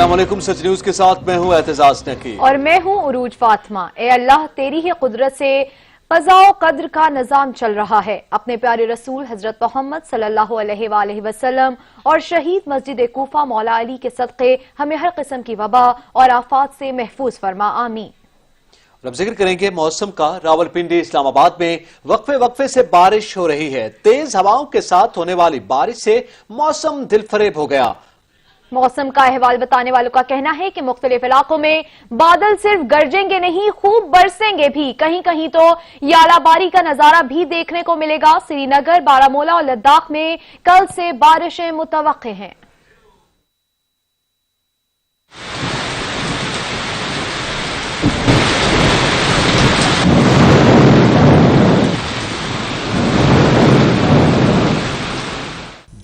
अस्सलामुअलैकुम, सच न्यूज के साथ मैं हूं एतजाज नकी और मैं हूं उरूज फातिमा। ए अल्लाह, तेरी ही कुदरत से क़ज़ा व क़द्र का निज़ाम चल रहा है। अपने प्यारे रसूल हजरत मोहम्मद सल्लल्लाहु अलैहि वसल्लम और शहीद मस्जिद कूफा मौला अली के सदक़े हमें हर किस्म की वबा और आफात से महफूज फरमा, आमीन। अब जिक्र करेंगे मौसम का। रावलपिंडी इस्लामाबाद में वक्फे वक्फे से बारिश हो रही है। तेज हवाओं के साथ होने वाली बारिश से मौसम दिलफरेब हो गया। मौसम का अहवाल बताने वालों का कहना है कि मुख्तलिफ इलाकों में बादल सिर्फ गरजेंगे नहीं, खूब बरसेंगे भी। कहीं कहीं तो यालाबारी का नजारा भी देखने को मिलेगा। श्रीनगर, बारामूला और लद्दाख में कल से बारिशें मुतवक्के हैं।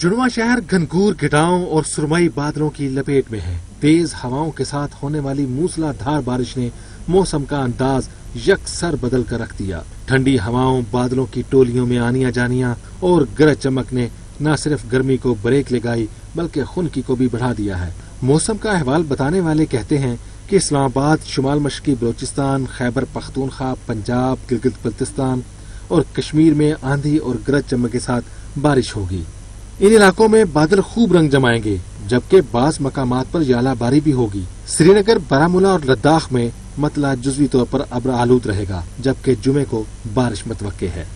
जुड़वा शहर घनघोर घटाओं और सुरमई बादलों की लपेट में है। तेज हवाओं के साथ होने वाली मूसलाधार बारिश ने मौसम का अंदाज यकसर बदल कर रख दिया। ठंडी हवाओं, बादलों की टोलियों में आनिया जानिया और गरज चमक ने न सिर्फ गर्मी को ब्रेक लगाई बल्कि खुनकी को भी बढ़ा दिया है। मौसम का अहवाल बताने वाले कहते हैं कि इस्लामाबाद, शुमाल मशरकी बलोचिस्तान, खैबर पख्तूनख्वा, पंजाब, गिलगित बल्तिस्तान और कश्मीर में आंधी और गरज चमक के साथ बारिश होगी। इन इलाकों में बादल खूब रंग जमाएंगे, जबकि बाज मकामात पर यालाबारी भी होगी। श्रीनगर, बारामूला और लद्दाख में मतला जुज़वी तौर पर अब्र आलूद रहेगा, जबकि जुमे को बारिश मुतवक्के है।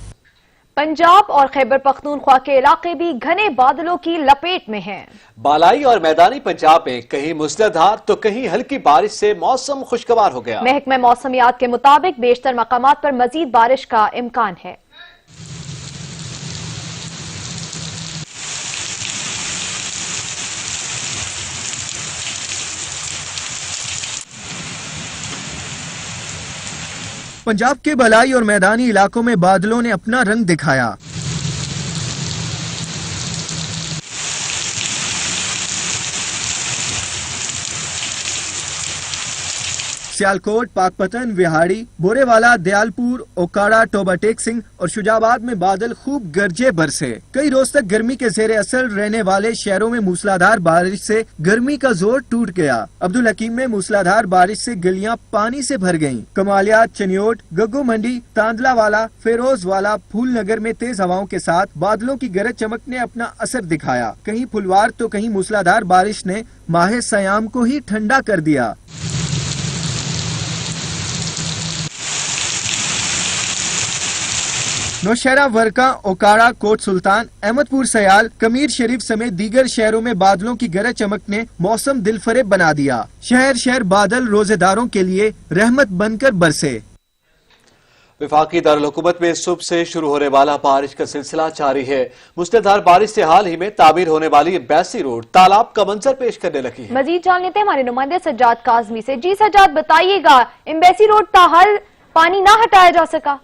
पंजाब और खैबर पख्तूनख्वा के इलाके भी घने बादलों की लपेट में हैं। बालाई और मैदानी पंजाब में कहीं मूसलाधार तो कहीं हल्की बारिश से मौसम खुशगवार हो गया। महकमा मौसमियात के मुताबिक बेशतर मकामात पर मजीद बारिश का इम्कान है। पंजाब के बलाई और मैदानी इलाकों में बादलों ने अपना रंग दिखाया। सियालकोट, पाकपतन, विहाड़ी, बोरेवाला, दयालपुर, ओकाड़ा, टोबा टेक सिंह और शुजाबाद में बादल खूब गरजे बरसे। कई रोज तक गर्मी के जेर असर रहने वाले शहरों में मूसलाधार बारिश से गर्मी का जोर टूट गया। अब्दुल हकीम में मूसलाधार बारिश से गलियां पानी से भर गयीं। कमालिया, चनियोट, गग्गू मंडी, तांदलावाला, फेरोजवाला, फूलनगर में तेज हवाओं के साथ बादलों की गरज चमक ने अपना असर दिखाया। कहीं फुलवार तो कहीं मूसलाधार बारिश ने माह सयाम को ही ठंडा कर दिया। नौशहरा, वर्का, ओकाड़ा, कोट सुल्तान, अहमदपुर सयाल, कमीर शरीफ समेत दीगर शहरों में बादलों की गरज चमक ने मौसम दिलफरेब बना दिया। शहर शहर बादल रोजेदारों के लिए रहमत बनकर बरसे। वफाकी दारुल हुकूमत में सुबह से शुरू होने वाला बारिश का सिलसिला जारी है। मूसलाधार बारिश से हाल ही में तामीर होने वाली एम्बेसी रोड तालाब का मंजर पेश करने लगी है। मजीद जान लेते हैं हमारे नुमाइंदे सज्जाद काज़मी से। जी सज्जाद, बताइएगा, एम्बेसी रोड ताहाल पानी ना हटाया जा सका?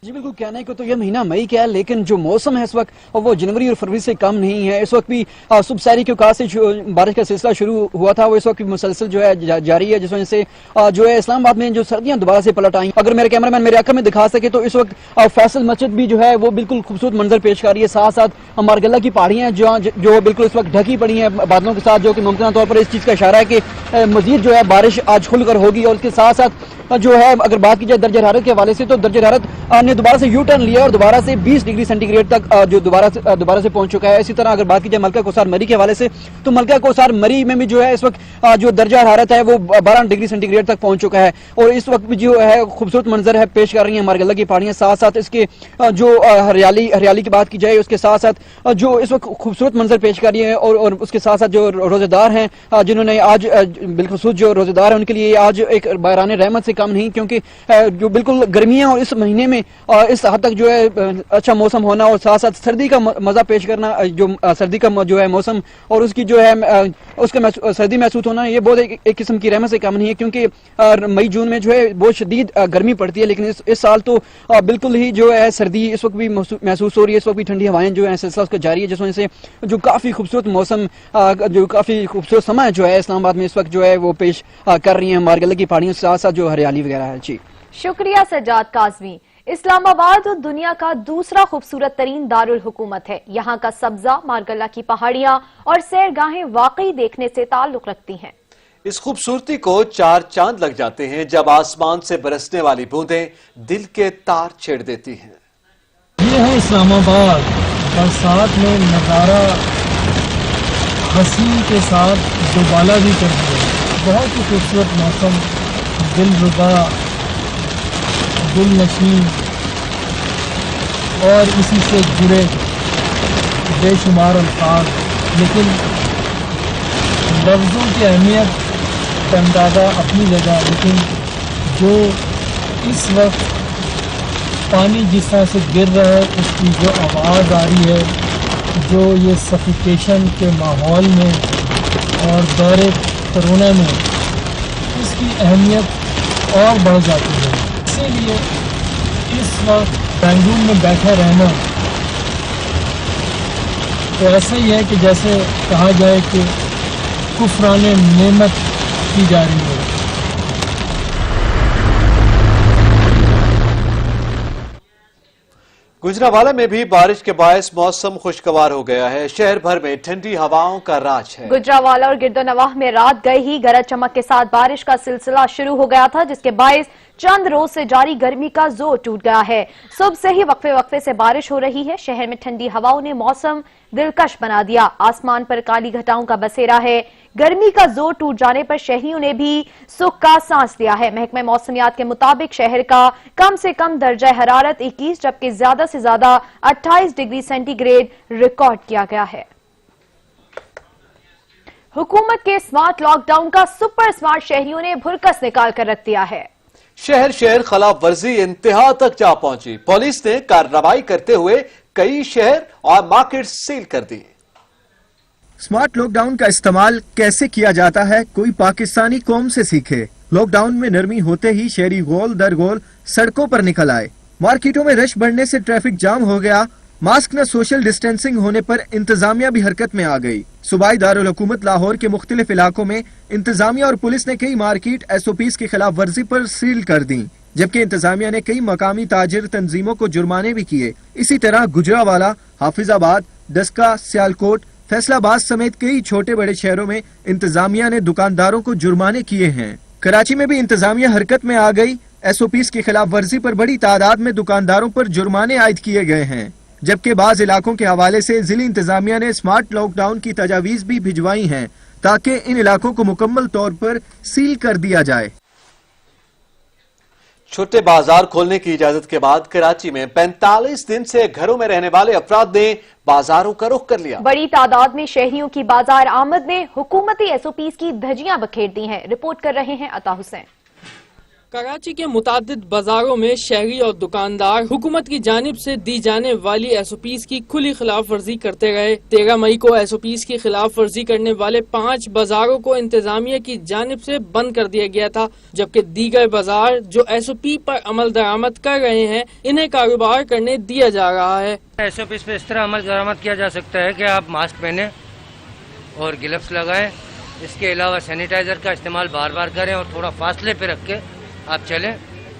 जी बिल्कुल, कहने को तो यह महीना मई का है, लेकिन जो मौसम है इस वक्त वो जनवरी और फरवरी से कम नहीं है। इस वक्त भी सुबह सारी के औकात से बारिश का सिलसिला शुरू हुआ था, वो इस वक्त भी मुसलसल जो है जारी है, जिस वजह से जो है इस्लामाबाद में जो सर्दियां दोबारा से पलट आई। अगर मेरे कैमरामैन मेरे आंखों में दिखा सके तो इस वक्त फैसल मस्जिद भी जो है वो बिल्कुल खूबसूरत मंजर पेश कर रही है। साथ साथ मारगल्ला की पहाड़ियां जो बिल्कुल इस वक्त ढकी पड़ी है बादलों के साथ, जो कि मुमकिन तौर पर इस चीज का इशारा है कि मजीद जो है बारिश आज खुलकर होगी। और इसके साथ साथ जो है अगर बात की जाए दर्ज हरारत के हवाले से तो दर्ज हरारत ने दोबारा से यू टर्न लिया और दोबारा से 20 डिग्री सेंटीग्रेड तक जो दोबारा से पहुंच चुका है। इसी तरह अगर बात की जाए मलका कोसार मरी के हवाले से तो मलका कोसार मरी में भी जो है इस वक्त जो दर्जा हरारत है वो 12 डिग्री सेंटीग्रेड तक पहुंच चुका है। और इस वक्त भी जो है खूबसूरत मंजर है पेश कर रही है मारगल्ला की पहाड़ियां। साथ साथ इसके जो हरियाली की बात की जाए, उसके साथ साथ जो इस वक्त खूबसूरत मंजर पेश कर रही है और उसके साथ साथ जो रोजेदार हैं जिन्होंने आज बिलखुसूस जो रोजेदार है उनके लिए आज एक बहरान रहमत से कम नहीं, क्योंकि जो बिल्कुल गर्मियां और इस महीने में इस हद तक जो है अच्छा मौसम होना और साथ साथ सर्दी का मजा पेश करना, जो सर्दी का जो है मौसम और उसकी जो है उसका सर्दी महसूस होना, ये बहुत एक किस्म की रहमत से कम नहीं है। क्योंकि मई जून में जो है बहुत शदीद गर्मी पड़ती है, लेकिन इस साल तो बिल्कुल ही जो है सर्दी इस वक्त भी महसूस हो रही है। इस वक्त भी ठंडी हवाएं जो है सिलसिला उसका जारी है, जिस वजह से जो काफी खूबसूरत मौसम, जो काफी खूबसूरत समय जो है इस्लामाबाद में इस वक्त जो है वो पेश कर रही है मारगल्ला की पहाड़ियों, साथ साथ जो हरियाली वगैरह है। जी शुक्रिया सज्जाद काज़मी। इस्लामाबाद दुनिया का दूसरा खूबसूरत तरीन दारुल हुकूमत है। यहाँ का सब्जा, मारगल्ला की पहाड़ियां और सैरगाहें वाकई देखने से ताल्लुक रखती हैं। इस खूबसूरती को चार चांद लग जाते हैं जब आसमान से बरसने वाली बूंदें दिल के तार छेड़ देती हैं। ये है इस्लामाबाद, बरसात में नज़ारा हंसी के साथ दुबाला भी कर दिया। बहुत ही खूबसूरत मौसम, दिलरुबा, दिलनशीं और इसी से जुड़े बेशुमार अल्फाज, लेकिन लफ्ज़ों की अहमियत का अंदाज़ा अपनी जगह, लेकिन जो इस वक्त पानी जिस तरह से गिर रहा है उसकी जो आवाज़ आ रही है, जो ये सफिकेशन के माहौल में और दौरे कोरोना में इसकी अहमियत और बढ़ जाती है। इसीलिए इस वक्त बेंगलुरु में बैठे रहना तो ऐसा ही है कि जैसे कहा जाए कि कुफराने नेमत की जा रही है। गुजरावाला में भी बारिश के बायस मौसम खुशगवार हो गया है। शहर भर में ठंडी हवाओं का राज है। गुजरावाला और गिरदोनवाह में रात गए ही गरज चमक के साथ बारिश का सिलसिला शुरू हो गया था, जिसके बायस चंद रोज से जारी गर्मी का जोर टूट गया है। सुबह से ही वक्फे वक्फे से बारिश हो रही है। शहर में ठंडी हवाओं ने मौसम दिलकश बना दिया। आसमान पर काली घटाओं का बसेरा है। गर्मी का जोर टूट जाने पर शहरियों ने भी सुख का सांस लिया है। महकमे मौसमियात के मुताबिक शहर का कम से कम दर्जा हरारत 21 जबकि ज्यादा से ज्यादा 28 डिग्री सेंटीग्रेड रिकॉर्ड किया गया है। हुकूमत के स्मार्ट लॉकडाउन का सुपर स्मार्ट शहरियों ने भुरकस निकाल कर रख दिया है। शहर शहर खिलाफ वर्जी इंतहा तक जा पहुंची। पुलिस ने कार्रवाई करते हुए कई शहर और मार्केट सील कर दी। स्मार्ट लॉकडाउन का इस्तेमाल कैसे किया जाता है, कोई पाकिस्तानी कौम से सीखे। लॉकडाउन में नरमी होते ही शहरी गोल दर गोल सड़कों पर निकल आए। मार्केटों में रश बढ़ने से ट्रैफिक जाम हो गया। मास्क न सोशल डिस्टेंसिंग होने पर इंतजामिया भी हरकत में आ गई। सूबाई दारुल हुकूमत लाहौर के मुख्तलिफ इलाकों में इंतजामिया और पुलिस ने कई मार्केट SOPs की खिलाफ वर्जी पर सील कर दी, जबकि इंतजामिया ने कई मकामी ताजिर तंजीमों को जुर्माने भी किए। इसी तरह गुजरावाला, हाफिजाबाद, डस्का, सियालकोट, फैसलाबाद समेत कई छोटे बड़े शहरों में इंतजामिया ने दुकानदारों को जुर्माने किए हैं। कराची में भी इंतजामिया हरकत में आ गई। SOPs की खिलाफ वर्जी पर बड़ी तादाद में दुकानदारों पर जुर्माने आयद किए गए हैं, जबकि बाज इलाकों के हवाले से जिला इंतजामिया ने स्मार्ट लॉकडाउन की तजावीज भी भिजवाई हैं ताकि इन इलाकों को मुकम्मल तौर पर सील कर दिया जाए। छोटे बाजार खोलने की इजाजत के बाद कराची में 45 दिन से घरों में रहने वाले अफराद ने बाजारों का रुख कर लिया। बड़ी तादाद में शहरियों की बाजार आमद ने हुकूमती SOPs की धज्जियां बखेर दी हैं। रिपोर्ट कर रहे हैं अता हुसैन। कराची के मुतादिद बाजारों में शहरी और दुकानदार हुकूमत की जानिब से दी जाने वाली SOPs की खुली खिलाफ वर्जी करते रहे। 13 मई को SOPs की खिलाफ वर्जी करने वाले 5 बाजारों को इंतजामिया की जानिब से बंद कर दिया गया था, जबकि दीगर बाजार जो SOP पर अमल दरामद कर रहे हैं इन्हें कारोबार करने दिया जा रहा है। SOPs पे इस तरह अमल दरामद किया जा सकता है कि आप मास्क पहने और ग्लव्स लगाएं। इसके अलावा सैनिटाइजर का इस्तेमाल बार बार करें और थोड़ा फासले पे रख के आप चलें।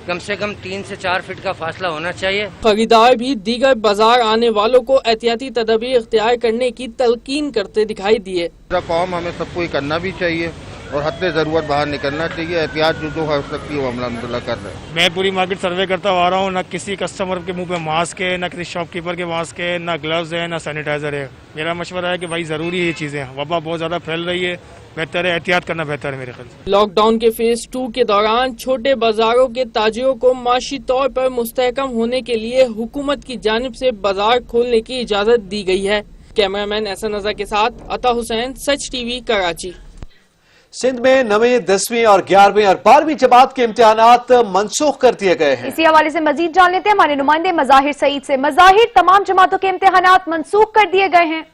कम से कम 3 से 4 फीट का फासला होना चाहिए। खरीदार भी दीगर बाजार आने वालों को एहतियाती तदबीर इख्तियार करने की तलकीन करते दिखाई दिए। काम हमें सबको करना भी चाहिए और हद जरूरत बाहर निकलना चाहिए। एहतियात जो हो सकती है वो हम अल्हम्दुलिल्लाह कर रहे हैं। मैं पूरी मार्केट सर्वे करता आ रहा हूँ। न किसी कस्टमर के मुंह पे मास्क है, न किसी शॉपकीपर के मास्क है, न ग्लव्स है, न सैनिटाइजर है। मेरा मशवरा है कि भाई जरूरी है ये चीजें। वबा बहुत ज्यादा फैल रही है, बेहतर है एहतियात करना बेहतर है मेरे ख्याल से। लॉकडाउन के फेज 2 के दौरान छोटे बाजारों के ताजिरों को माशी तौर पर मुस्तहकम होने के लिए हुकूमत की जानिब से बाजार खोलने की इजाजत दी गई है। कैमरामैन एहसन रजा के साथ अता हुसैन, सच TV, कराची। सिंध में 9वीं, 10वीं और 11वीं और 12वीं जमात के इम्तिहानात मनसूख कर दिए गए हैं। इसी हवाले से मजीद जान लेते हैं हमारे नुमाइंदे मज़ाहिर सईद से। मज़ाहिर, तमाम जमातों के इम्तिहानात मनसूख कर दिए गए हैं।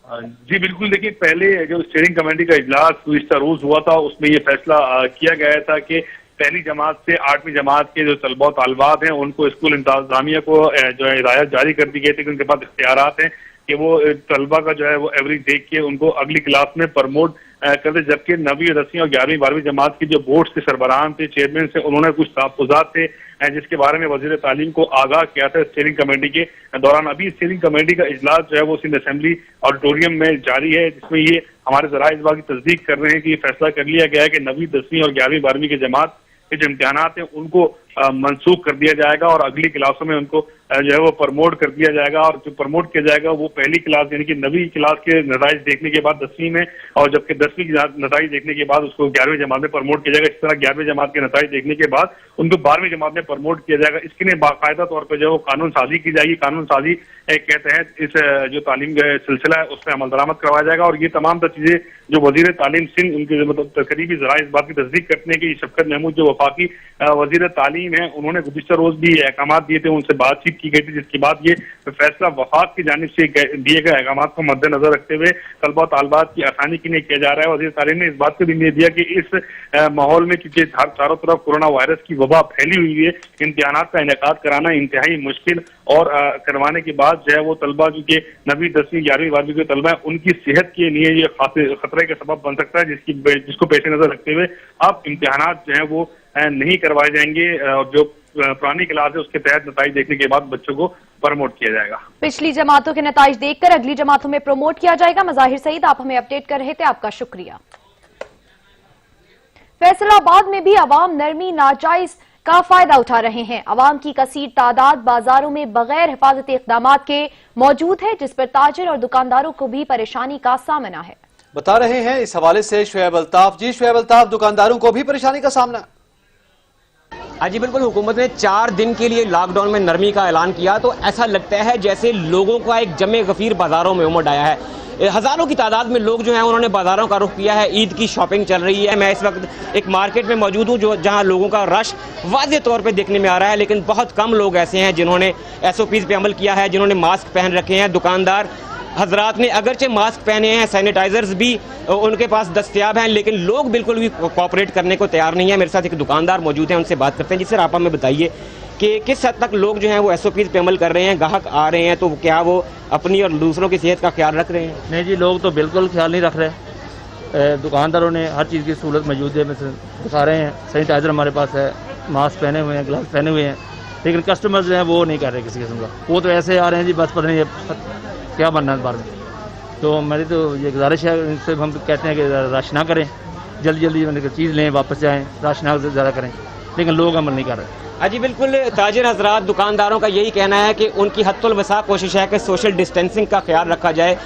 जी बिल्कुल, देखिए पहले जो स्टीयरिंग कमेटी का इजलास गुज़िश्ता रोज हुआ था उसमें ये फैसला किया गया था कि पहली जमात से 8वीं जमात के जो तलबा तालिबात हैं उनको स्कूल इंतजामिया को जो है हिदायत जारी कर दी गई थी कि उनके पास इख्तियारात हैं कि वो तलबा का जो है वो एवरेज देख के उनको अगली क्लास में प्रमोट करते, जबकि 9वीं, 10वीं और 11वीं, 12वीं जमात की जो बोर्ड के सरबराहान थे, चेयरमैन थे, उन्होंने कुछ तहफ्फुज़ात थे जिसके बारे में वज़ीर तालीम को आगाह किया था स्टीयरिंग कमेटी के दौरान। अभी स्टीयरिंग कमेटी का इजलास जो है वो सिंध असेंबली ऑडिटोरियम में जारी है, जिसमें ये हमारे ज़राए इस बात की तस्दीक कर रहे हैं कि ये फैसला कर लिया गया है कि 9वीं, 10वीं और 11वीं, 12वीं की जमात के जो इम्तिहानात हैं उनको मनसूख कर दिया जाएगा और अगली क्लासों में उनको जो है वो प्रमोट कर दिया जाएगा। और जो प्रमोट किया जाएगा वो पहली क्लास यानी कि 9वीं क्लास के नताइज देखने के बाद 10वीं में, और जबकि 10वीं की नताइज देखने के बाद उसको 11वीं जमात में प्रमोट किया जाएगा। इस तरह 11वीं जमात के नताइज देखने के बाद उनको 12वीं जमात में प्रमोट किया जाएगा। इसके लिए बाकायदा तौर पर जो है वो कानून साजी की जाएगी। कानून साजी के तहत इस जो तालीम का सिलसिला है उसमें अमल दरामद करवाया जाएगा। और ये तमाम चीजें जो वजीर तालीम सिंध उनके मतलब करीबी जराए इस बात की तस्दीक करते हैं कि शफकत महमूद जो वफाकी वजीर तालीम है, उन्होंने गुज़िश्ता रोज भी अहकाम दिए थे, उनसे बातचीत की गई थी, जिसके बाद ये फैसला वफाक की जानिब से दिए गए अहकाम को मद्देनजर रखते हुए तलबा तालबात की आसानी के लिए किया जा रहा है। वजीर तालीम ने इस बात को भी निर्देश दिया कि इस माहौल में क्योंकि चारों तरफ कोरोना वायरस की वबा फैली हुई है, इम्तिहानात का इनेकाद कराना इंतहाई मुश्किल और करवाने के बाद जो है वो तलबा क्योंकि 9वीं, 10वीं, 11वीं, 12वीं के तलबा उनकी सेहत के लिए ये खतरे का सबब बन सकता है, जिसको पेश नजर रखते हुए अब इम्तिहानात जो है वो नहीं करवाए जाएंगे और जो पुरानी क्लास है उसके तहत नताइज देखने के बाद बच्चों को प्रमोट किया जाएगा। पिछली जमातों के नताइज देखकर अगली जमातों में प्रमोट किया जाएगा। मज़ाहिर सईद, आप हमें अपडेट कर रहे थे, आपका शुक्रिया। फैसलाबाद में भी अवाम नरमी नाजायज का फायदा उठा रहे हैं। अवाम की कसीर तादाद बाजारों में बगैर हिफाजती इक़दाम के मौजूद है, जिस पर ताजिर और दुकानदारों को भी परेशानी का सामना है। बता रहे हैं इस हवाले से शुएब अल्ताफ। जी शुएब अल्ताफ, दुकानदारों को भी परेशानी का सामना? हाँ जी बिल्कुल, हुकूमत ने 4 दिन के लिए लॉकडाउन में नरमी का ऐलान किया तो ऐसा लगता है जैसे लोगों का एक जमे गफीर बाजारों में उमड़ आया है। हज़ारों की तादाद में लोग जो हैं उन्होंने बाजारों का रुख किया है। ईद की शॉपिंग चल रही है। मैं इस वक्त एक मार्केट में मौजूद हूँ जहाँ लोगों का रश वाज़े तौर पे देखने में आ रहा है, लेकिन बहुत कम लोग ऐसे हैं जिन्होंने SOPs पे अमल किया है, जिन्होंने मास्क पहन रखे हैं। दुकानदार हजरात ने अगरचे मास्क पहने हैं, सैनिटाइजर्स भी उनके पास दस्तयाब हैं, लेकिन लोग बिल्कुल भी कोऑपरेट करने को तैयार नहीं है। मेरे साथ एक दुकानदार मौजूद हैं, उनसे बात करते हैं। जी सर, आप हमें बताइए कि किस हद तक लोग जो हैं वो SOPs पे अमल कर रहे हैं, ग्राहक आ रहे हैं तो क्या वो अपनी और दूसरों की सेहत का ख्याल रख रहे हैं? नहीं जी, लोग तो बिल्कुल ख्याल नहीं रख रहे। दुकानदारों ने हर चीज़ की सहूलत मौजूद है, दिखा रहे हैं। सैनिटाइज़र हमारे पास है, मास्क पहने हुए हैं, ग्लव्स पहने हुए हैं, लेकिन कस्टमर जो हैं वो नहीं कर रहे किसी किस्म का। वो तो ऐसे आ रहे हैं जी, बस पता नहीं क्या बनना है इस बार में। तो मेरी तो ये गुजारिश है, इनसे हम कहते हैं कि रश ना करें, जल्दी जल्दी चीज़ लें, वापस जाएँ, रश ना ज़्यादा करें, लेकिन लोग अमल नहीं कर रहे। जी बिल्कुल, ताजिर हजरात, दुकानदारों का यही कहना है कि उनकी हद्दुल वसा कोशिश है कि सोशल डिस्टेंसिंग का ख्याल रखा जाए।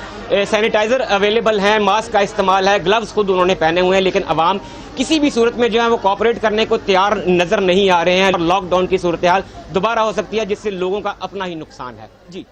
सैनिटाइज़र अवेलेबल हैं, मास्क का इस्तेमाल है, ग्लव्स खुद उन्होंने पहने हुए हैं, लेकिन अवाम किसी भी सूरत में जो है वो कोऑपरेट करने को तैयार नजर नहीं आ रहे हैं। और लॉकडाउन की सूरत हाल दोबारा हो सकती है, जिससे लोगों का अपना ही नुकसान है। जी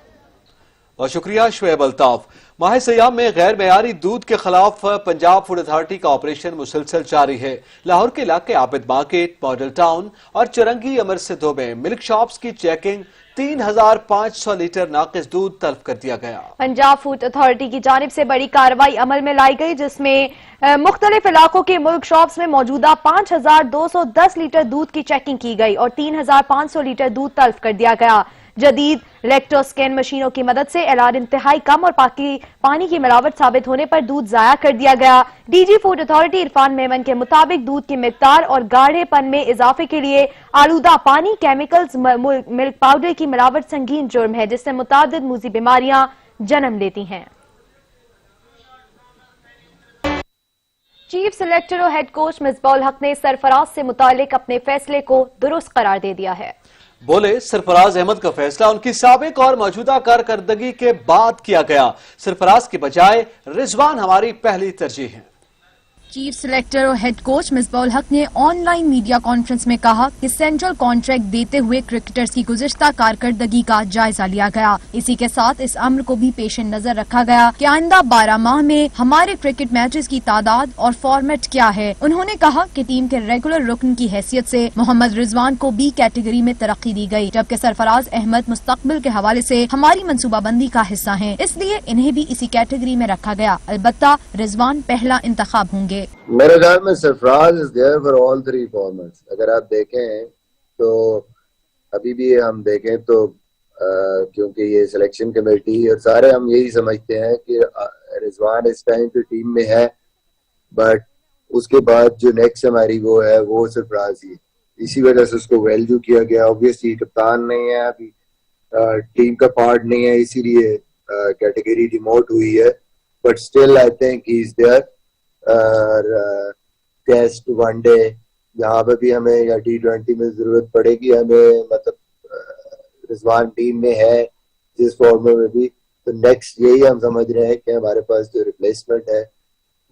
और शुक्रिया शुएब अल्ताफ। माह सयाम में गैर मयारी दूध के खिलाफ पंजाब फूड अथॉरिटी का ऑपरेशन मुसलसल जारी है। लाहौर के इलाके आबिद मार्केट, मॉडल टाउन और चरंगी अमर सिद्धों में मिल्क शॉप्स की चेकिंग 3500 लीटर नाकिस दूध तल्फ कर दिया गया। पंजाब फूड अथॉरिटी की जानिब से बड़ी कार्रवाई अमल में लाई गई, जिसमें मुख्तलिफ इलाकों के मिल्क शॉप्स में मौजूदा 5210 लीटर दूध की चेकिंग की गई और 3500 लीटर दूध तल्फ कर दिया गया। जदीद इलेक्ट्रोस्कैन मशीनों की मदद से एलान इंतहाई कम और पानी की मिलावट साबित होने पर दूध जाया कर दिया गया। DG food authority Irfan Memon के मुताबिक दूध की मिकदार और गाढ़ेपन में इजाफे के लिए आलूदा पानी, केमिकल्स, मिल्क पाउडर की मिलावट संगीन जुर्म है, जिससे मुतादिद मुज़ी बीमारियां जन्म लेती हैं। चीफ सिलेक्टर और हेड कोच मिसबाउल हक ने सरफराज से मुतालिक अपने फैसले को दुरुस्त करार दे दिया है। बोले, सरफराज अहमद का फैसला उनकी साबिक और मौजूदा कारकर्दगी के बाद किया गया। सरफराज के बजाय रिजवान हमारी पहली तरजीह है। चीफ सिलेक्टर और हेड कोच मिसबाउल हक ने ऑनलाइन मीडिया कॉन्फ्रेंस में कहा कि सेंट्रल कॉन्ट्रैक्ट देते हुए क्रिकेटर्स की गुज़िश्ता कारकर्दगी का जायजा लिया गया। इसी के साथ इस अम्र को भी पेश नजर रखा गया कि आइंदा 12 माह में हमारे क्रिकेट मैचेस की तादाद और फॉर्मेट क्या है। उन्होंने कहा कि टीम के रेगुलर रुकन की हैसियत से मोहम्मद रिजवान को B कैटेगरी में तरक्की दी गई, जबकि सरफराज अहमद मुस्तकबिल के हवाले से हमारी मनसूबाबंदी का हिस्सा है, इसलिए इन्हें भी इसी कैटेगरी में रखा गया। अलबत्ता रिजवान पहला इंतखाब होंगे। मेरे ख्याल में Sarfaraz is there for all 3 formats. अगर आप देखें तो अभी भी हम देखें तो क्योंकि ये सिलेक्शन कमेटी और सारे हम यही समझते हैं कि रिजवान इस टाइम पे टीम में है, बट उसके बाद जो नेक्स्ट हमारी वो है वो सरफराज ही है, इसी वजह से उसको वैल्यू किया गया। ऑब्वियसली कप्तान नहीं है अभी, टीम का पार्ट नहीं है, इसीलिए कैटेगरी डिमोट हुई है, but still I think he is there. Test one day जहाँ पे भी हमें या T20 में जरूरत पड़ेगी हमें, मतलब रिजवान टीम में है जिस फॉर्म में भी, तो नेक्स्ट यही हम समझ रहे हैं कि हमारे पास जो रिप्लेसमेंट है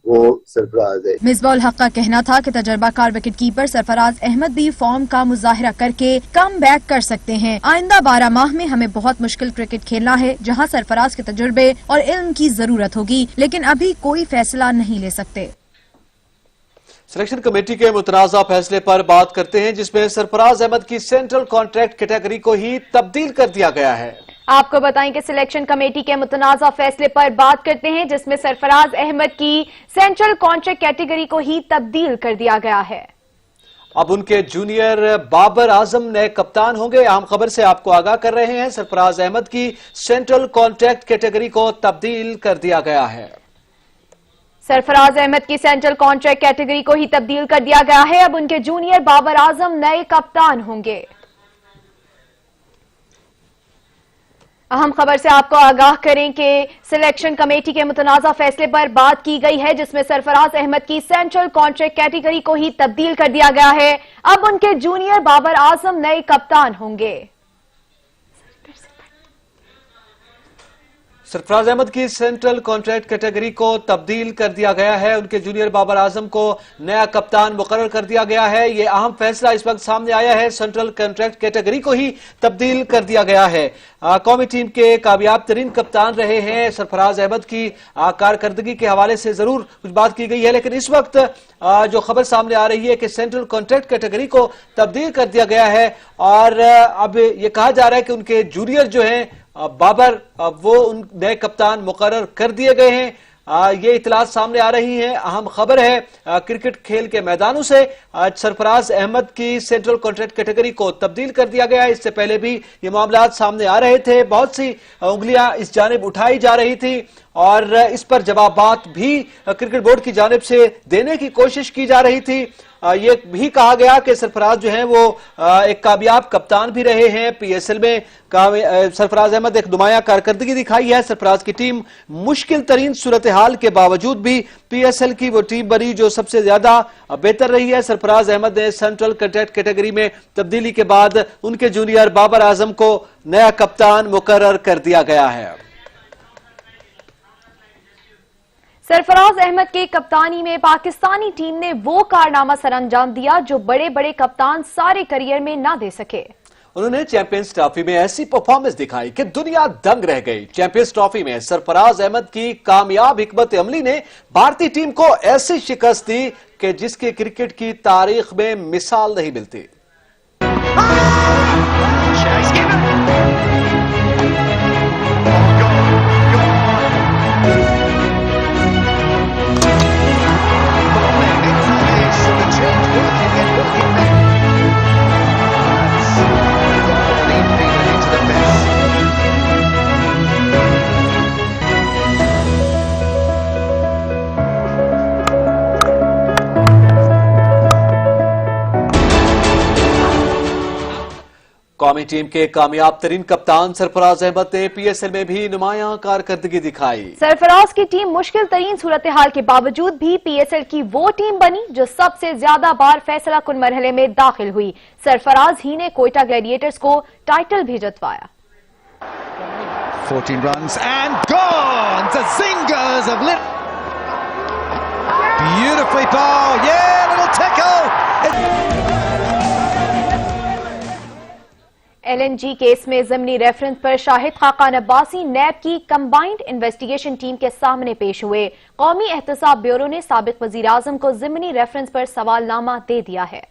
वो सरफराज है। मिसबाउल हक का कहना था कि तजर्बाकार विकेट कीपर सरफराज अहमद भी फॉर्म का मुजाहिरा करके कम बैक कर सकते हैं। आइंदा 12 माह में हमें बहुत मुश्किल क्रिकेट खेलना है, जहां सरफराज के तजुर्बे और इल्म की जरूरत होगी, लेकिन अभी कोई फैसला नहीं ले सकते। सिलेक्शन कमेटी के मुतनाज़ा फैसले पर बात करते हैं, जिसमें सरफराज अहमद की सेंट्रल कॉन्ट्रैक्ट कैटेगरी को ही तब्दील कर दिया गया है। आपको बताएं कि सिलेक्शन कमेटी के मुतनाज़ा फैसले पर बात करते हैं, जिसमें सरफराज अहमद की सेंट्रल कॉन्ट्रैक्ट कैटेगरी को ही तब्दील कर दिया गया है। अब उनके जूनियर बाबर आजम नए कप्तान होंगे। अहम खबर से आपको आगाह कर रहे हैं, सरफराज अहमद की सेंट्रल कॉन्ट्रैक्ट कैटेगरी को तब्दील कर दिया गया है। सरफराज अहमद की सेंट्रल कॉन्ट्रैक्ट कैटेगरी को ही तब्दील कर दिया गया है। अब उनके जूनियर बाबर आजम नए कप्तान होंगे। अहम खबर से आपको आगाह करें कि सिलेक्शन कमेटी के मुतनाज़ा फैसले पर बात की गई है, जिसमें सरफराज अहमद की सेंट्रल कॉन्ट्रैक्ट कैटेगरी को ही तब्दील कर दिया गया है। अब उनके जूनियर बाबर आजम नए कप्तान होंगे। सरफराज अहमद की सेंट्रल कॉन्ट्रैक्ट कैटेगरी को तब्दील कर दिया गया है। उनके जूनियर बाबर आजम को नया कप्तान मुकर्रर कर दिया गया है। ये अहम फैसला इस वक्त सामने आया है। सेंट्रल कॉन्ट्रैक्ट कैटेगरी को ही तब्दील कर दिया गया है। कौमी टीम के कामयाब तरीन कप्तान रहे हैं सरफराज अहमद की कारकर्दगी के हवाले से जरूर कुछ बात की गई है, लेकिन इस वक्त जो खबर सामने आ रही है कि सेंट्रल कॉन्ट्रैक्ट कैटेगरी को तब्दील कर दिया गया है और अब ये कहा जा रहा है कि उनके जूनियर जो हैं बाबर वो उन नए कप्तान मुकर्रर कर दिए गए हैं। ये इतलात सामने आ रही हैं। अहम खबर है क्रिकेट खेल के मैदानों से सरफराज अहमद की सेंट्रल कॉन्ट्रैक्ट कैटेगरी को तब्दील कर दिया गया है। इससे पहले भी ये मामला सामने आ रहे थे, बहुत सी उंगलियां इस जानिब उठाई जा रही थी और इस पर जवाबात भी क्रिकेट बोर्ड की जानिब से देने की कोशिश की जा रही थी। ये भी कहा गया कि सरफराज जो हैं वो एक कामयाब कप्तान भी रहे हैं। PSL में सरफराज अहमद एक नुमाया कारकर्दगी दिखाई है। सरफराज की टीम मुश्किल तरीन सूरत हाल के बावजूद भी PSL की वो टीम बनी जो सबसे ज्यादा बेहतर रही है। सरफराज अहमद ने सेंट्रल कॉन्ट्रैक्ट कैटेगरी में तब्दीली के बाद उनके जूनियर बाबर आजम को नया कप्तान मुकर्रर कर दिया गया है। सरफराज अहमद के कप्तानी में पाकिस्तानी टीम ने वो कारनामा सरअंजाम दिया जो बड़े बड़े कप्तान सारे करियर में ना दे सके। उन्होंने चैंपियंस ट्रॉफी में ऐसी परफॉर्मेंस दिखाई कि दुनिया दंग रह गई। चैंपियंस ट्रॉफी में सरफराज अहमद की कामयाब हिकमत अमली ने भारतीय टीम को ऐसी शिकस्त दी कि जिसके क्रिकेट की तारीख में मिसाल नहीं मिलती। कौमी टीम के कामयाब तरीन कप्तान सरफराज अहमद ने PSL में भी नुमाया कारकर्दगी दिखाई। सरफराज की टीम मुश्किल तरीन सूरत हाल के बावजूद भी PSL की वो टीम बनी जो सबसे ज्यादा बार फैसला कुन मरहले में दाखिल हुई। सरफराज ही ने कोयटा ग्लैडिएटर्स को टाइटल भी जितवाया। 14 runs and gone. The zingers have lit. Beautifully bowled. Yeah, little tickle. LNG case में ज़िमनी रेफरेंस पर शाहिद खाकान अब्बासी नैब की कंबाइंड इन्वेस्टिगेशन टीम के सामने पेश हुए। कौमी एहतसाब ब्यूरो ने साबिक वजीर आजम को ज़िमनी रेफरेंस पर सवालनामा दे दिया है।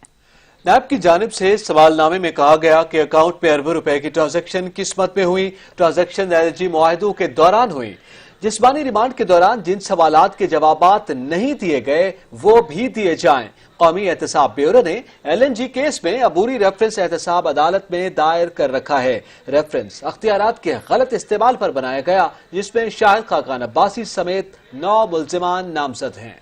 नैब की जानिब से सवालनामे में कहा गया कि अकाउंट पे अरबों रुपए की ट्रांजैक्शन किस्मत में हुई। ट्रांजैक्शन LNG मुआहदों के दौरान हुई। जिस्मानी रिमांड के दौरान जिन सवालात के जवाबात नहीं दिए गए वो भी दिए जाएं। कौमी एहतसाब ब्यूरो ने LNG केस में अबूरी रेफरेंस एहतसाब अदालत में दायर कर रखा है। रेफरेंस अख्तियारात के गलत इस्तेमाल पर बनाया गया, जिसमें शाहिद खाकान अब्बासी समेत 9 मुल्जिमान नामजद हैं।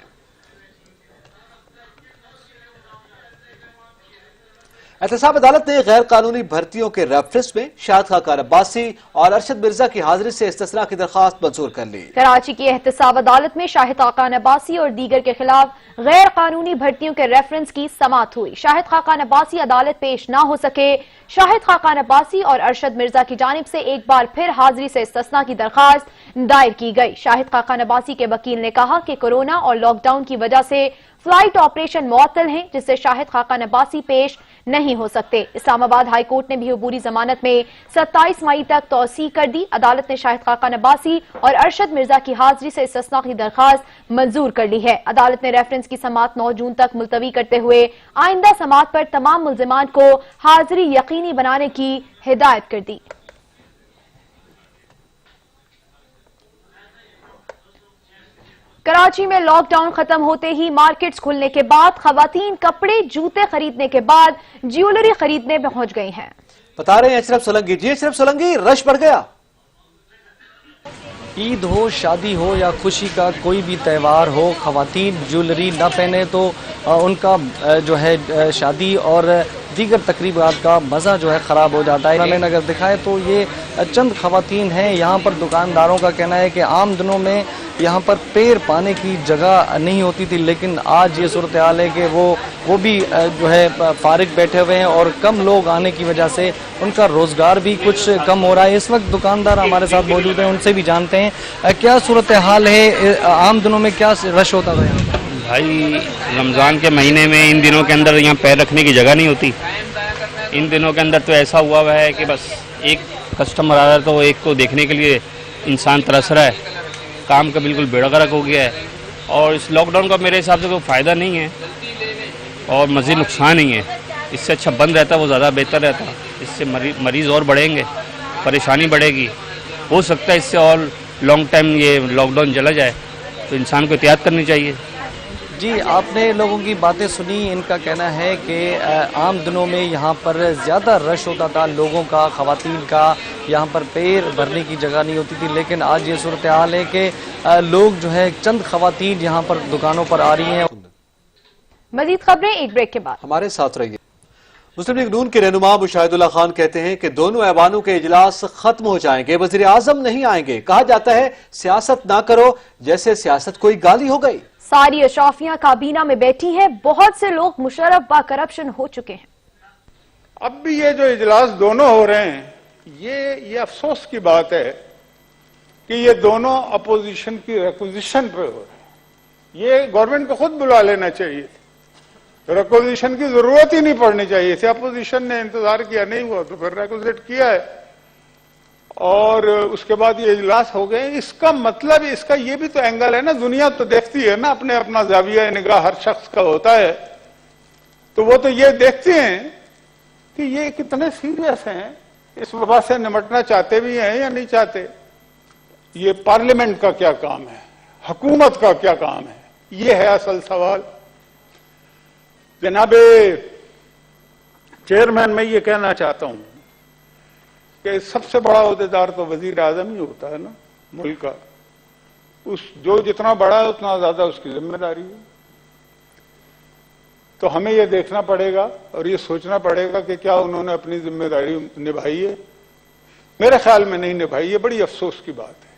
एहतसाब अदालत ने गैर कानूनी भर्तियों के रेफरेंस में शाहिद खाकान अब्बासी और अरशद मिर्जा की हाजिरी से इस्तिस्ना की दरखास्त मंजूर कर ली। कराची की एहतसाब अदालत में शाहिद खाकान अब्बासी और दीगर के खिलाफ गैर कानूनी भर्तियों के रेफरेंस की समाअत हुई। शाहिद खाकान अब्बासी अदालत पेश न हो सके। शाहिद खाकान अब्बासी और अरशद मिर्जा की जानिब से एक बार फिर हाजिरी से इस्तिस्ना की दरखास्त दायर की गई। शाहिद खाकान अब्बासी के वकील ने कहा कि कोरोना और लॉकडाउन की वजह से फ्लाइट ऑपरेशन मुअत्तल हैं, जिससे शाहिद खाकान अब्बासी पेश नहीं हो सकते। इस्लामाबाद हाई कोर्ट ने भी अबूरी जमानत में 27 मई तक तौसीह कर दी। अदालत ने शाहिद खाकान अब्बासी और अरशद मिर्जा की हाजिरी से इस्तिस्ना की दरखास्त मंजूर कर ली है। अदालत ने रेफरेंस की समाअत 9 जून तक मुलतवी करते हुए आइंदा समाअत पर तमाम मुल्जिमान को हाजिरी यकीनी बनाने की हिदायत कर दी। कराची में लॉकडाउन खत्म होते ही मार्केट्स खुलने के बाद खवातीन कपड़े जूते खरीदने के बाद ज्वेलरी खरीदने पहुंच गई हैं। बता रहे हैं अशरफ सोलंकी। जी अशरफ सोलंकी, रश बढ़ गया। ईद हो, शादी हो या खुशी का कोई भी त्यौहार हो, खवातीन ज्वेलरी न पहने तो उनका जो है शादी और दीगर तकरीबात का मज़ा जो है ख़राब हो जाता है। मैंने अगर दिखाए तो ये चंद खवातीन हैं। यहाँ पर दुकानदारों का कहना है कि आम दिनों में यहाँ पर पैर पाने की जगह नहीं होती थी, लेकिन आज ये सूरत हाल है कि वो भी जो है फारिग बैठे हुए हैं और कम लोग आने की वजह से उनका रोज़गार भी कुछ कम हो रहा है। इस वक्त दुकानदार हमारे साथ मौजूद हैं, उनसे भी जानते हैं क्या सूरत हाल है, आम दिनों में क्या रश होता था यहाँ? भाई रमज़ान के महीने में इन दिनों के अंदर यहाँ पैर रखने की जगह नहीं होती। इन दिनों के अंदर तो ऐसा हुआ है कि बस एक कस्टमर आ रहा है तो एक को देखने के लिए इंसान तरस रहा है। काम का बिल्कुल बेड़ा गर्क हो गया है और इस लॉकडाउन का मेरे हिसाब से कोई फ़ायदा नहीं है और मज़ीद नुकसान ही है। इससे अच्छा बंद रहता वो ज़्यादा बेहतर रहता। इससे मरीज़ और बढ़ेंगे, परेशानी बढ़ेगी। हो सकता है इससे और लॉन्ग टाइम ये लॉकडाउन चला जाए, तो इंसान को एहतियात करनी चाहिए। जी, आपने लोगों की बातें सुनी। इनका कहना है कि आम दिनों में यहाँ पर ज़्यादा रश होता था लोगों का, खवातीन का, यहाँ पर पैर भरने की जगह नहीं होती थी, लेकिन आज ये सूरत हाल है कि लोग जो है चंद खवातीन यहाँ पर दुकानों पर आ रही हैं। मजीद खबरें एक ब्रेक के बाद। हमारे साथ रहिए। मुस्लिम लीग नून के रहनुमा मुशाहिदुल्लाह खान कहते हैं कि दोनों ऐवानों के इजलास खत्म हो जाएंगे, वज़ीर आज़म नहीं आएंगे। कहा जाता है सियासत ना करो, जैसे सियासत कोई गाली हो गई। सारी अशराफियां काबीना में बैठी है, बहुत से लोग मुशर्रफ बा करप्शन हो चुके हैं। अब भी ये जो इजलास दोनों हो रहे हैं, ये अफसोस की बात है कि ये दोनों अपोजिशन की रिक्विजिशन पे हो रहे हैं। ये गवर्नमेंट को खुद बुला लेना चाहिए, रिक्विजिशन की जरूरत ही नहीं पड़नी चाहिए थी। अपोजिशन ने इंतजार किया, नहीं हुआ तो फिर रिक्विजिट किया है और उसके बाद ये इजलास हो गए। इसका मतलब, इसका ये भी तो एंगल है ना, दुनिया तो देखती है ना, अपने अपना जाविया निगाह हर शख्स का होता है, तो वो तो ये देखते हैं कि ये कितने सीरियस हैं, इस वबा से निपटना चाहते भी हैं या नहीं चाहते। ये पार्लियामेंट का क्या काम है, हुकूमत का क्या काम है, ये है असल सवाल। जनाबे चेयरमैन, मैं ये कहना चाहता हूं कि सबसे बड़ा ओहदेदार तो वजीर आजम ही होता है ना मुल्क का। जो जितना बड़ा है उतना ज्यादा उसकी जिम्मेदारी है। तो हमें यह देखना पड़ेगा और ये सोचना पड़ेगा कि क्या उन्होंने अपनी जिम्मेदारी निभाई है। मेरे ख्याल में नहीं निभाई है, बड़ी अफसोस की बात है।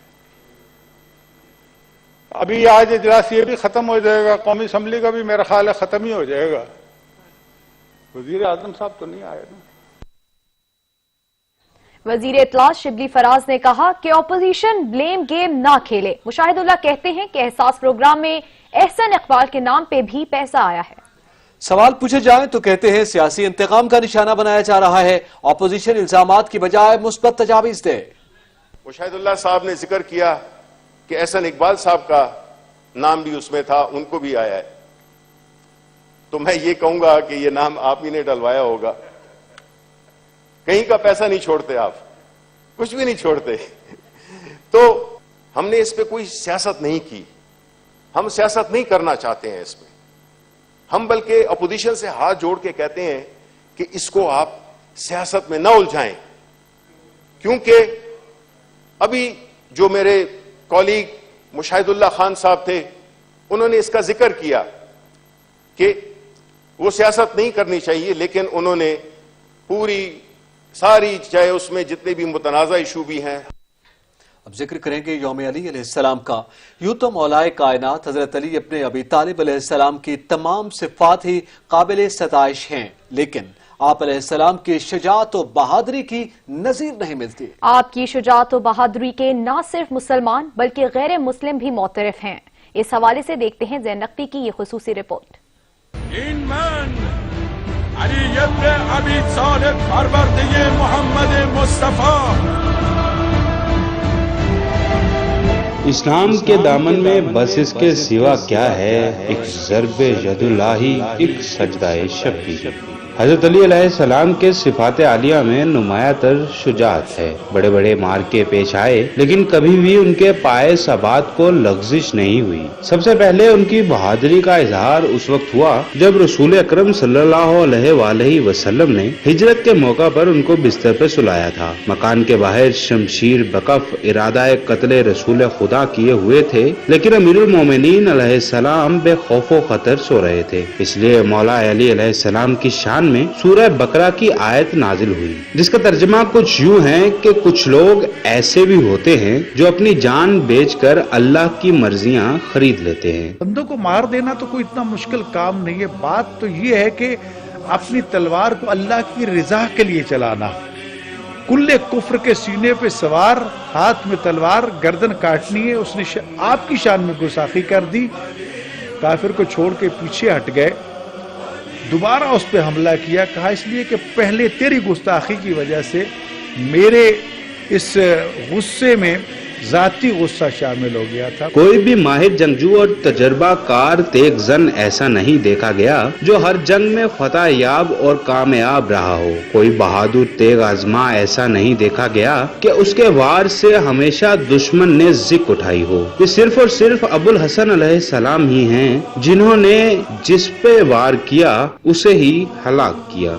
अभी आज इजलास ये भी खत्म हो जाएगा, कौमी असम्बली का भी मेरा ख्याल है खत्म ही हो जाएगा। वजीर आजम साहब तो नहीं आए ना। वजीर इत्तलात शिबली फराज ने कहा कि ऑपोजिशन ब्लेम गेम ना खेले। मुशाहिदुल्लाह कहते हैं कि एहसास प्रोग्राम में एहसन इकबाल के नाम पे भी पैसा आया है। सवाल पूछे जाएं तो कहते हैं सियासी इंतकाम का निशाना बनाया जा रहा है। ऑपोजिशन इल्जामात की बजाय मुस्बत तजावीज दे। मुशाहिदुल्लाह साहब ने जिक्र किया कि एहसन इकबाल साहब का नाम भी उसमें था, उनको भी आया है। तो मैं ये कहूंगा कि ये नाम आप ही ने डलवाया होगा। कहीं का पैसा नहीं छोड़ते आप, कुछ भी नहीं छोड़ते। तो हमने इस पे कोई सियासत नहीं की, हम सियासत नहीं करना चाहते हैं इस पे। हम बल्कि अपोजिशन से हाथ जोड़ के कहते हैं कि इसको आप सियासत में न उलझाएं, क्योंकि अभी जो मेरे कॉलीग मुशाहिदुल्लाह खान साहब थे, उन्होंने इसका जिक्र किया कि वो सियासत नहीं करनी चाहिए, लेकिन उन्होंने पूरी सारी, चाहे उसमें जितने भी मुतनाज़ा इशू भी हैं। अब जिक्र करेंगे यौम अली अलैहिस्सलाम का। यूं तो मौलाए कायनात हजरत अली अपने अबी तालिब अलैहिस्सलाम की तमाम सिफात ही काबिल सताइश हैं, लेकिन आप अलैहिस्सलाम की शुजाअत और बहादुरी की नजीर नहीं मिलती। आपकी शुजाअत और बहादुरी के न सिर्फ मुसलमान बल्कि गैर मुस्लिम भी मोतरफ हैं। इस हवाले से देखते हैं ज़ैन नकवी की ये खुसूसी रिपोर्ट। इस्लाम के दामन में बस इसके सिवा क्या है, एक ज़र्बे यदुल्लाही, एक सजदाए शब्बी। हजरत अली अलैहिस्सलाम के सिफात आलिया में नुमाया तर शुजाअत है। बड़े बड़े मार्के पेश आए, लेकिन कभी भी उनके पाए सबात को लग़्ज़िश नहीं हुई। सबसे पहले उनकी बहादुरी का इजहार उस वक्त हुआ जब रसूल अकरम सल्लल्लाहु अलैहि वसल्लम ने हिजरत के मौका पर उनको बिस्तर पर सुलाया था। मकान के बाहर शमशीर बकफ इरादा कत्ले रसूल खुदा किए हुए थे, लेकिन अमीरुल मोमिनीन अलैहिस्सलाम बेखौफो खतर सो रहे थे। इसलिए मौला अली अलैहिस्सलाम की शान में सूरह बकरा की आयत नाजिल हुई, जिसका तर्जुमा कुछ यूं है कि कुछ लोग ऐसे भी होते हैं जो अपनी जान बेचकर अल्लाह की मर्जियां खरीद लेते हैं। बंदों को मार देना तो कोई इतना मुश्किल काम नहीं है। बात तो ये है कि अपनी तलवार को अल्लाह की रिजा के लिए चलाना। कुल्ले कुफ्र के सीने पे सवार, हाथ में तलवार, गर्दन काटनी है। उसने आपकी शान में गुस्ताखी कर दी, काफिर को छोड़ के पीछे हट गए, दोबारा उस पर हमला किया। कहा इसलिए कि पहले तेरी गुस्ताखी की वजह से मेरे इस गुस्से में जाती गुस्सा शामिल हो गया था। कोई भी माहिर जंगजू और तजर्बाकार तेग जन ऐसा नहीं देखा गया जो हर जंग में फतह याब और कामयाब रहा हो। कोई बहादुर तेग आजमा ऐसा नहीं देखा गया कि उसके वार से हमेशा दुश्मन ने जिक उठाई हो। ये सिर्फ और सिर्फ अबुल हसन अलैहिस्सलाम ही हैं जिन्होंने जिस पे वार किया उसे ही हलाक किया।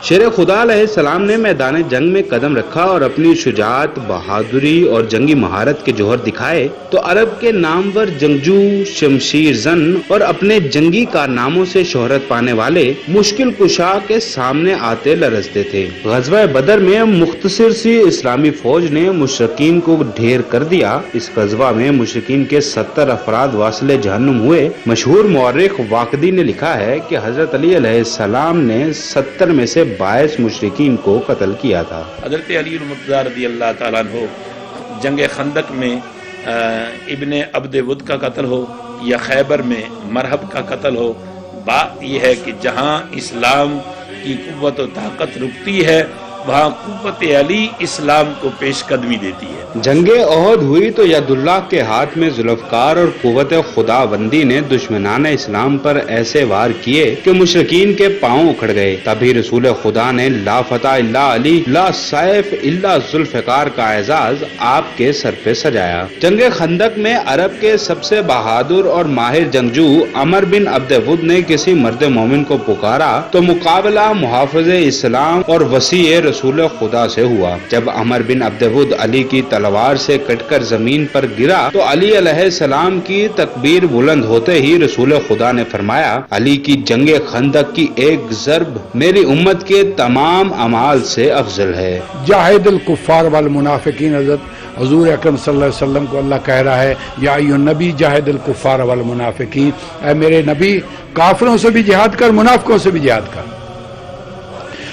शेर खुदा अलैहिस्सलाम ने मैदान जंग में कदम रखा और अपनी शुजाअत, बहादुरी और जंगी महारत के जौहर दिखाए तो अरब के नामवर जंगजू, शमशीर जन और अपने जंगी कारनामों से शोहरत पाने वाले मुश्किल कुशा के सामने आते लरजते थे। गज़वा बदर में मुख्तसर सी इस्लामी फौज ने मुशरिकीन को ढेर कर दिया। इस गज़वा में मुशरिकीन के 70 अफराद वासिले जहन्नुम हुए। मशहूर मौर्रिख वाक़दी ने लिखा है कि हजरत अली अलैहिस्सलाम ने 70 में से 22 मुशरिकीन को कत्ल किया था। हजरत अली मुर्तज़ा रज़ियल्लाहु ताला अन्हु जंग खंदक में इब्ने अब्द वुद का कत्ल हो या खैबर में मरहब का कत्ल हो, बात यह है कि जहां इस्लाम की कुव्वत और ताकत रुकती है वहाँ कुव्वत अली इस्लाम को पेशकदमी देती है। जंगे ओहद हुई तो यदुल्लाह के हाथ में जुल्फकार और कुव्वत खुदाबंदी ने दुश्मनान इस्लाम पर ऐसे वार किए कि मुशरिकीन के पांव उखड़ गए। तभी रसूल खुदा ने ला फतह इल्ला अली, ला सैफ इल्ला जुल्फकार का एजाज आपके सर पे सजाया। जंगे खंदक में अरब के सबसे बहादुर और माहिर जंगजू अमर बिन अब्द वुद ने किसी मर्द मोमिन को पुकारा तो मुकाबला मुहाफ़िज़े इस्लाम और वसी रसूल खुदा से हुआ। जब अमर बिन अब्द वुद अली की तलवार से कटकर जमीन पर गिरा तो अली अलैहिस्सलाम की तकबीर बुलंद होते ही रसूल खुदा ने फरमाया, अली की जंगे खंदक की एक ज़र्ब मेरी उम्मत के तमाम अमाल से अफजल है। जाहिदुल कुफ्फार वल मुनाफिकीन, हज़रत हुज़ूर अकरम सल्लल्लाहु अलैहि वसल्लम को अल्लाह कह रहा है, या अय्युहन नबी जाहिदुल कुफ्फार वल मुनाफिकीन, ऐ मेरे नबी काफिरों से भी जिहाद कर, मुनाफिकों से भी जिहाद कर।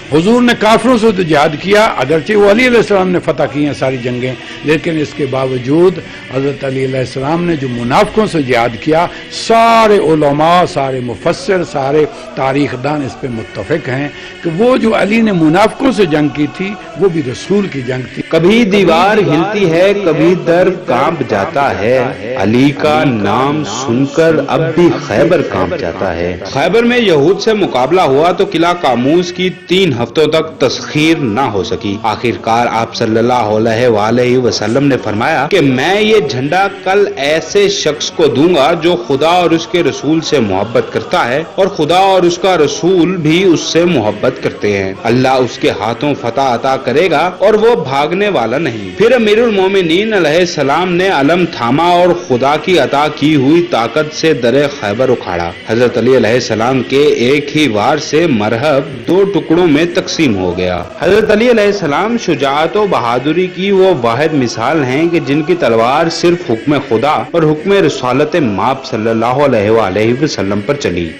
हुजूर ने काफिरों से तो जिहाद किया, अगरचे वो अली अलैहिस्सलाम ने फतह की हैं सारी जंगें, लेकिन इसके बावजूद हज़रत अली अलैहिस्सलाम ने जो मुनाफिकों से जिहाद किया, सारे उलमा, सारे मुफस्सिर, सारे तारीखदान इस पे मुत्तफिक हैं कि वो जो अली ने मुनाफिकों से जंग की थी वो भी रसूल की जंग थी। कभी दीवार हिलती है, कभी दर कांप जाता है, अली का नाम सुनकर अब भी खैबर कांप जाता है। खैबर में यहूद से मुकाबला हुआ तो किला कामूस की 3 हफ्तों तक तस्खीर न हो सकी। आखिरकार आप सल्लल्लाहु अलैहि वसल्लम ने फरमाया कि मैं ये झंडा कल ऐसे शख्स को दूंगा जो खुदा और उसके रसूल से मोहब्बत करता है और खुदा और उसका रसूल भी उससे मोहब्बत करते हैं। अल्लाह उसके हाथों फतह अता करेगा और वो भागने वाला नहीं। फिर अमीरुल मोमिनीन अलैहिस्सलाम ने अलम थामा और खुदा की अता की हुई ताकत से दरे खैबर उखाड़ा। हजरत अली अलैहिस्सलाम के एक ही वार से मरहब 2 टुकड़ों में तकसीम हो गया। हजरत अली अलैहिस्सलाम शुजाअत और बहादुरी की वो वाहिद मिसाल हैं कि जिनकी तलवार सिर्फ हुक्म खुदा और हुक्म रिसालत माप सल्लल्लाहु अलैहि वसल्लम पर चली।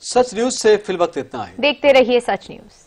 सच न्यूज से फिल वक्त इतना है। देखते रहिए सच न्यूज।